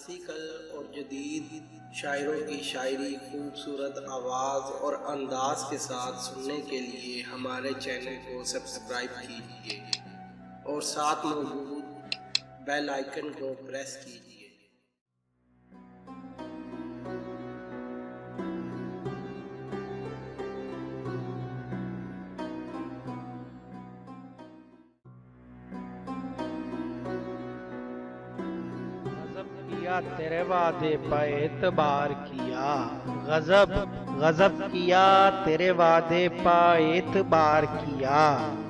Classical اور جدید شاعروں کی شاعری خوبصورت آواز اور انداز کے ساتھ سننے کے لیے ہمارے چینل کو سبسکرائب کیجیے اور ساتھ موجود بیل آئیکن کو پریس کیجیے۔ تیرے وعدے پہ اعتبار کیا، غضب کیا تیرے وعدے پہ اعتبار کیا،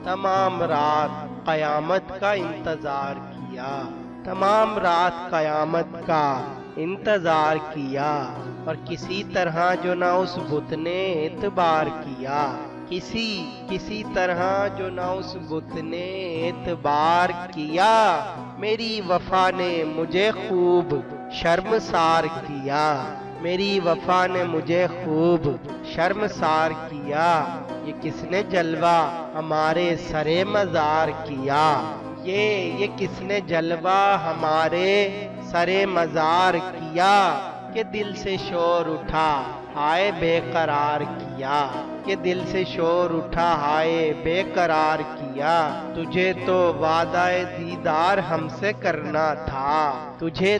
تمام رات قیامت کا انتظار کیا، تمام رات قیامت کا انتظار کیا، اور کسی طرح جو نہ اس بت نے اعتبار کیا، کسی طرح جو نہ اس بت نے اعتبار کیا، میری وفا نے مجھے خوب شرمسار کیا، میری وفا نے مجھے خوب شرمسار کیا، یہ کس نے جلوہ ہمارے سرے مزار کیا، یہ کس نے جلوہ ہمارے سرے مزار کیا، کہ دل سے شور اٹھا ہائے بے قرار کیا، کہ دل سے شور اٹھا ہائے بے قرار کیا، تجھے تو وعدہ دیدار ہم سے کرنا تھا، تجھے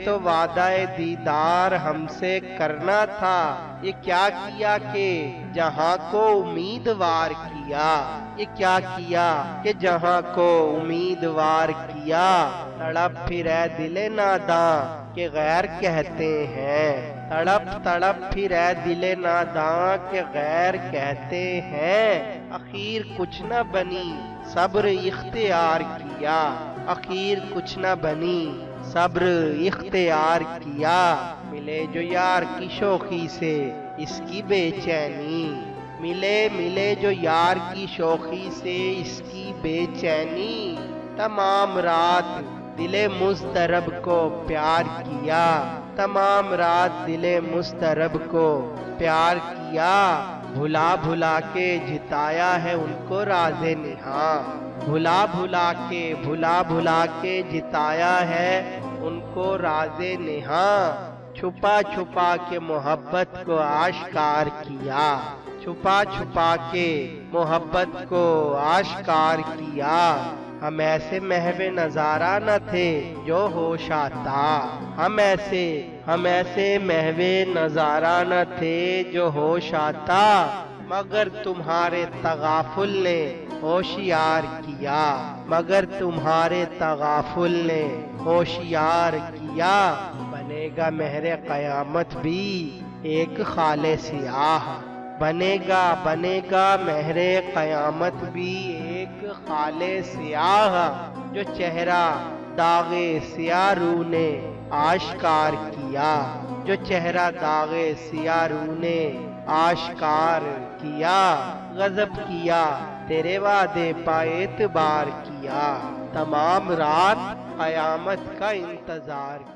تو وعدہ دیدار ہم سے کرنا تھا، یہ کیا کیا کہ جہاں کو امیدوار کیا، یہ کیا کیا کہ جہاں کو امیدوار کیا، تڑپ پھرے دل ناداں کہ غیر کہتے ہیں، تڑپ پھرے دل ناداں کہ غیر کہتے ہیں، اخیر کچھ نہ بنی صبر اختیار کیا، اخیر کچھ نہ بنی صبر اختیار کیا، ملے جو یار کی شوخی سے اس کی بے چینی، ملے جو یار کی شوخی سے اس کی بے چینی، تمام رات دل مضطرب کو پیار کیا، تمام رات دل مضطرب کو پیار کیا، بھلا کے جتایا ہے ان کو راز نہاں، بھلا کے جتایا ہے ان کو راز نہاں، چھپا کے محبت کو آشکار کیا، چھپا کے محبت کو آشکار کیا، ہم ایسے محو نظارہ نہ تھے جو ہوش آتا، ہم ایسے محو نظارہ نہ تھے جو ہوش آتا، مگر تمہارے تغافل نے ہوشیار کیا، مگر تمہارے تغافل نے ہوشیار کیا، بنے گا مہر قیامت بھی ایک خال سیاہ، بنے گا مہر قیامت بھی ایک خال سیاہ، جو چہرہ داغ سیاہ رو نے آشکار کیا، جو چہرہ داغ سیاہ رو نے آشکار کیا، غضب کیا تیرے وعدے پہ اعتبار کیا، تمام رات قیامت کا انتظار کیا۔